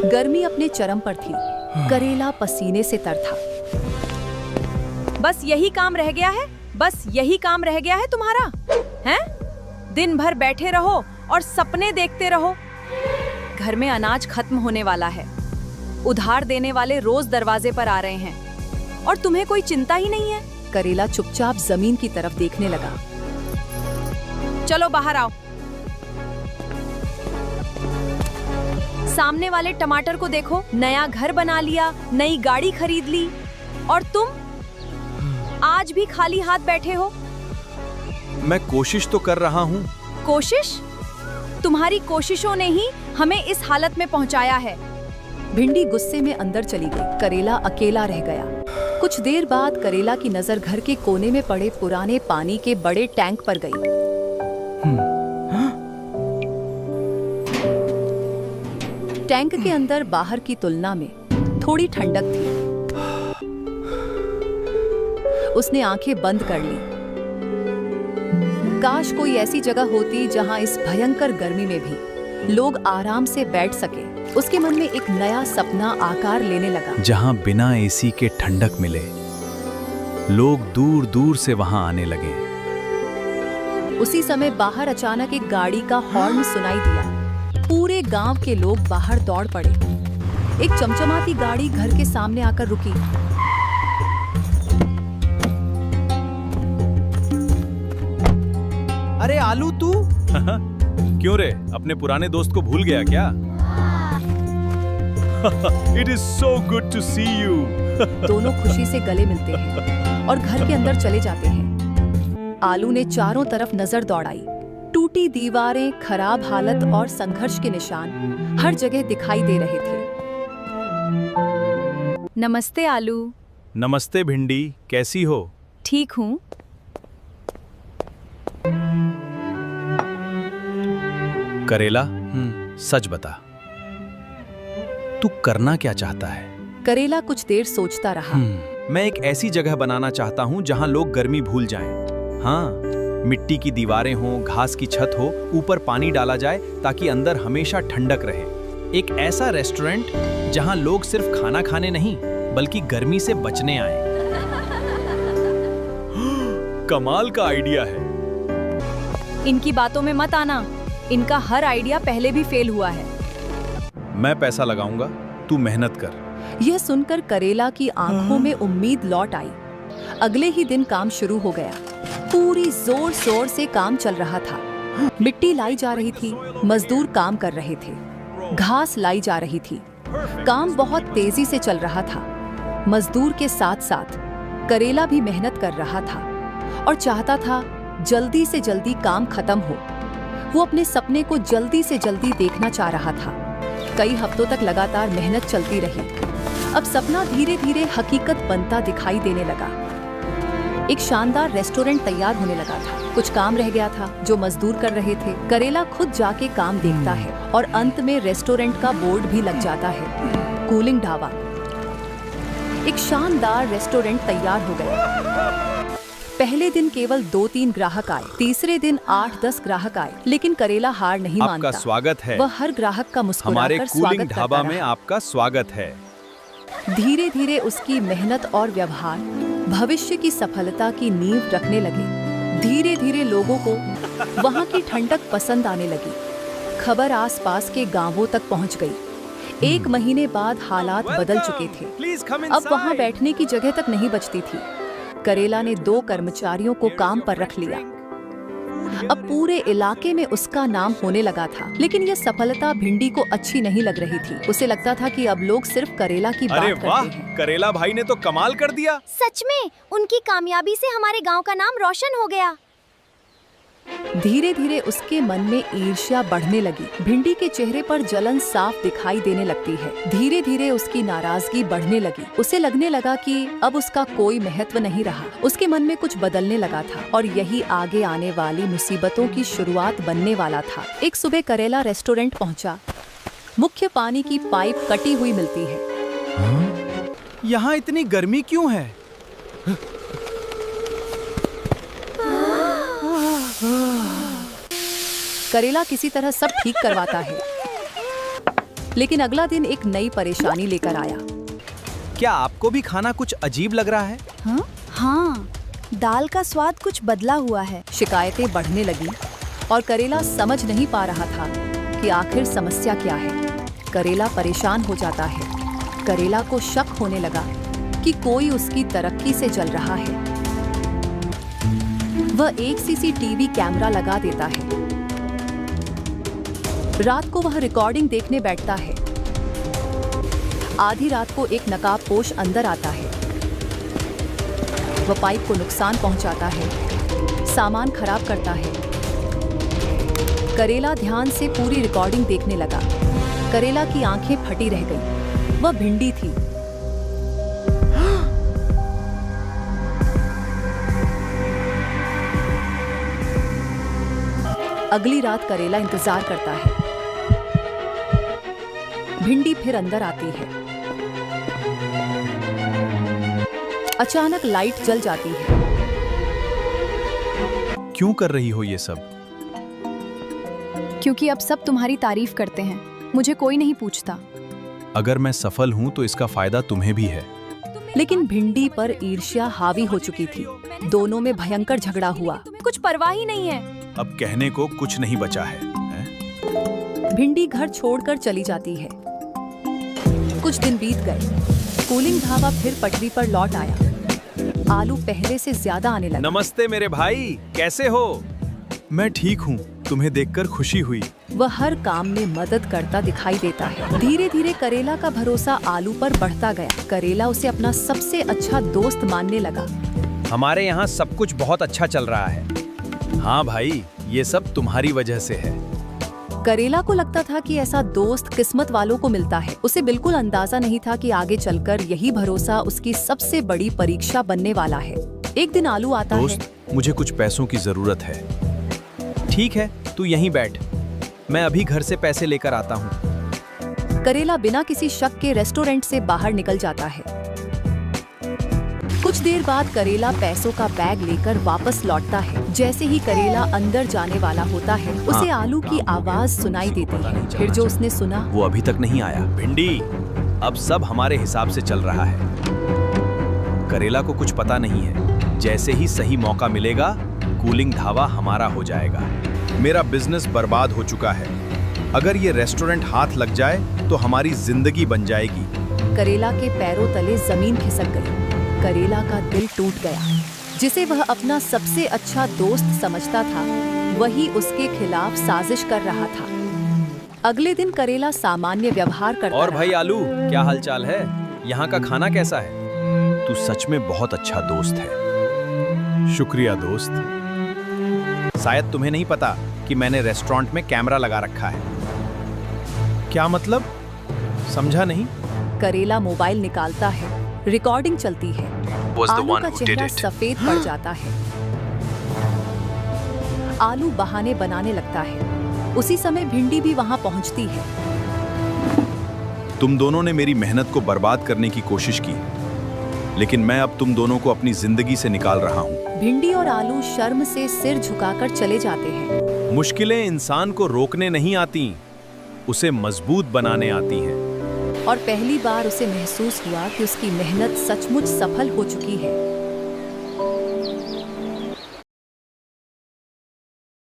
गर्मी अपने चरम पर थी। करेला पसीने से तर था। बस यही काम रह गया है? बस यही काम रह गया है तुम्हारा? हैं? दिन भर बैठे रहो और सपने देखते रहो। घर में अनाज खत्म होने वाला है। उधार देने वाले रोज दरवाजे पर आ रहे हैं और तुम्हें कोई चिंता ही नहीं है। करेला चुपचाप जमीन की तरफ देखने लगा। चलो बाहर आओ। सामने वाले टमाटर को देखो, नया घर बना लिया, नई गाड़ी खरीद ली, और तुम आज भी खाली हाथ बैठे हो। मैं कोशिश तो कर रहा हूँ। कोशिश? तुम्हारी कोशिशों ने ही हमें इस हालत में पहुंचाया है। भिंडी गुस्से में अंदर चली गई। करेला अकेला रह गया। कुछ देर बाद करेला की नजर घर के कोने में पड़े पुराने पानी के बड़े टैंक पर गई। टैंक के अंदर बाहर की तुलना में थोड़ी ठंडक थी। उसने आंखें बंद कर ली। काश कोई ऐसी जगह होती जहां इस भयंकर गर्मी में भी लोग आराम से बैठ सके। उसके मन में एक नया सपना आकार लेने लगा, जहां बिना एसी के ठंडक मिले। लोग दूर दूर से वहां आने लगे। उसी समय बाहर अचानक एक गाड़ी का हॉर्न सुनाई दिया। पूरे गांव के लोग बाहर दौड़ पड़े। एक चमचमाती गाड़ी घर के सामने आकर रुकी। अरे आलू तू? क्यों रे, अपने पुराने दोस्त को भूल गया क्या? It is so good to see you. दोनों खुशी से गले मिलते हैं और घर के अंदर चले जाते हैं। आलू ने चारों तरफ नजर दौड़ाई। टूटी दीवारें, खराब हालत और संघर्ष के निशान हर जगह दिखाई दे रहे थे। नमस्ते आलू। नमस्ते भिंडी, कैसी हो? ठीक हूँ। करेला, सच बता, तू करना क्या चाहता है? करेला कुछ देर सोचता रहा। मैं एक ऐसी जगह बनाना चाहता हूँ जहाँ लोग गर्मी भूल जाएं। हाँ, मिट्टी की दीवारें हों, घास की छत हो, ऊपर पानी डाला जाए ताकि अंदर हमेशा ठंडक रहे। एक ऐसा रेस्टोरेंट जहाँ लोग सिर्फ खाना खाने नहीं बल्कि गर्मी से बचने आए। कमाल का आइडिया है। इनकी बातों में मत आना। इनका हर आइडिया पहले भी फेल हुआ है। मैं पैसा लगाऊंगा, तू मेहनत कर। यह सुनकर करेला की आंखों में उम्मीद लौट आई। अगले ही दिन काम शुरू हो गया। पूरी जोर शोर से काम चल रहा था। मिट्टी लाई जा रही थी, मजदूर काम कर रहे थे, घास लाई जा रही थी। काम बहुत तेजी से चल रहा था। मजदूर के साथ साथ करेला भी मेहनत कर रहा था और चाहता था जल्दी से जल्दी काम खत्म हो। वो अपने सपने को जल्दी से जल्दी देखना चाह रहा था। कई हफ्तों तक लगातार मेहनत चलती रही। अब सपना धीरे धीरे हकीकत बनता दिखाई देने लगा। एक शानदार रेस्टोरेंट तैयार होने लगा था। कुछ काम रह गया था जो मजदूर कर रहे थे। करेला खुद जाके काम देखता है और अंत में रेस्टोरेंट का बोर्ड भी लग जाता है, कूलिंग ढाबा। एक शानदार रेस्टोरेंट तैयार हो गया। पहले दिन केवल 2-3 ग्राहक आए, तीसरे दिन 8-10 ग्राहक आए, लेकिन करेला हार नहीं मानता। आपका स्वागत है। वह हर ग्राहक का हमारे मुस्कुराकर कूलिंग स्वागत ढाबा करता में रहा। आपका स्वागत है। धीरे धीरे उसकी मेहनत और व्यवहार भविष्य की सफलता की नींव रखने लगे। धीरे धीरे लोगों को वहाँ की ठंडक पसंद आने लगी। खबर आसपास के गांवों तक पहुँच गई। 1 महीने बाद हालात बदल चुके थे। अब वहाँ बैठने की जगह तक नहीं बचती थी। करेला ने 2 कर्मचारियों को काम पर रख लिया। अब पूरे इलाके में उसका नाम होने लगा था। लेकिन यह सफलता भिंडी को अच्छी नहीं लग रही थी। उसे लगता था कि अब लोग सिर्फ करेला की बात अरे वाह, करते हैं। करेला भाई ने तो कमाल कर दिया। सच में उनकी कामयाबी से हमारे गांव का नाम रोशन हो गया। धीरे धीरे उसके मन में ईर्ष्या बढ़ने लगी। भिंडी के चेहरे पर जलन साफ दिखाई देने लगती है। धीरे धीरे उसकी नाराजगी बढ़ने लगी। उसे लगने लगा कि अब उसका कोई महत्व नहीं रहा। उसके मन में कुछ बदलने लगा था और यही आगे आने वाली मुसीबतों की शुरुआत बनने वाला था। एक सुबह करेला रेस्टोरेंट पहुंचा। मुख्य पानी की पाइप कटी हुई मिलती है। यहाँ इतनी गर्मी क्यों है? करेला किसी तरह सब ठीक करवाता है। लेकिन अगला दिन एक नई परेशानी लेकर आया। क्या आपको भी खाना कुछ अजीब लग रहा है? हाँ, दाल का स्वाद कुछ बदला हुआ है। शिकायतें बढ़ने लगी और करेला समझ नहीं पा रहा था कि आखिर समस्या क्या है। करेला परेशान हो जाता है। करेला को शक होने लगा कि कोई उसकी तरक्की से जल रहा है। वह एक सीसीटीवी कैमरा लगा देता है। रात को वह रिकॉर्डिंग देखने बैठता है। आधी रात को एक नकाबपोश अंदर आता है। वह पाइप को नुकसान पहुंचाता है, सामान खराब करता है। करेला ध्यान से पूरी रिकॉर्डिंग देखने लगा। करेला की आंखें फटी रह गईं। वह भिंडी थी। अगली रात करेला इंतजार करता है। भिंडी फिर अंदर आती है। अचानक लाइट जल जाती है। क्यों कर रही हो ये सब? क्योंकि अब सब तुम्हारी तारीफ करते हैं, मुझे कोई नहीं पूछता। अगर मैं सफल हूं तो इसका फायदा तुम्हें भी है। लेकिन भिंडी पर ईर्ष्या हावी हो चुकी थी। दोनों में भयंकर झगड़ा हुआ। कुछ परवाह ही नहीं है। अब कहने को कुछ नहीं बचा है, हैं? भिंडी घर छोड़कर चली जाती है। कुछ दिन बीत गए। कूलिंग ढाबा फिर पटरी पर लौट आया। आलू पहले से ज्यादा आने लगा। नमस्ते मेरे भाई, कैसे हो? मैं ठीक हूँ, तुम्हें देखकर खुशी हुई। वह हर काम में मदद करता दिखाई देता है। धीरे धीरे करेला का भरोसा आलू पर बढ़ता गया। करेला उसे अपना सबसे अच्छा दोस्त मानने लगा। हमारे यहाँ सब कुछ बहुत अच्छा चल रहा है। हाँ भाई, ये सब तुम्हारी वजह से है। करेला को लगता था कि ऐसा दोस्त किस्मत वालों को मिलता है। उसे बिल्कुल अंदाजा नहीं था कि आगे चलकर यही भरोसा उसकी सबसे बड़ी परीक्षा बनने वाला है। एक दिन आलू आता है। दोस्त, मुझे कुछ पैसों की जरूरत है। ठीक है, तू यहीं बैठ, मैं अभी घर से पैसे लेकर आता हूँ। करेला बिना किसी शक के रेस्टोरेंट से बाहर निकल जाता है। कुछ देर बाद करेला पैसों का बैग लेकर वापस लौटता है। जैसे ही करेला अंदर जाने वाला होता है, उसे आलू की आवाज सुनाई देती है। फिर जो उसने सुना, वो अभी तक नहीं आया। भिंडी, अब सब हमारे हिसाब से चल रहा है। करेला को कुछ पता नहीं है। जैसे ही सही मौका मिलेगा, कूलिंग ढाबा हमारा हो जाएगा। मेरा बिजनेस बर्बाद हो चुका है। अगर ये रेस्टोरेंट हाथ लग जाए तो हमारी जिंदगी बन जाएगी। करेला के पैरों तले जमीन खिसक गई। करेला का दिल टूट गया। जिसे वह अपना सबसे अच्छा दोस्त समझता था, वही उसके खिलाफ साजिश कर रहा था। अगले दिन करेला सामान्य व्यवहार करता और रहा। भाई आलू, क्या हालचाल है? यहाँ का खाना कैसा है? तू सच में बहुत अच्छा दोस्त है। शुक्रिया दोस्त। शायद तुम्हें नहीं पता कि मैंने रेस्टोरेंट में कैमरा लगा रखा है। क्या मतलब? समझा नहीं। करेला मोबाइल निकालता है। रिकॉर्डिंग चलती है। आलू का चेहरा सफेद पड़ जाता है। आलू बहाने बनाने लगता है। उसी समय भिंडी भी वहां पहुंचती है। तुम दोनों ने मेरी मेहनत को बर्बाद करने की कोशिश की, लेकिन मैं अब तुम दोनों को अपनी जिंदगी से निकाल रहा हूँ। भिंडी और आलू शर्म से सिर झुकाकर चले जाते हैं। मुश्किलें इंसान को रोकने नहीं आती, उसे मजबूत बनाने आती हैं। और पहली बार उसे महसूस हुआ कि उसकी मेहनत सचमुच सफल हो चुकी है।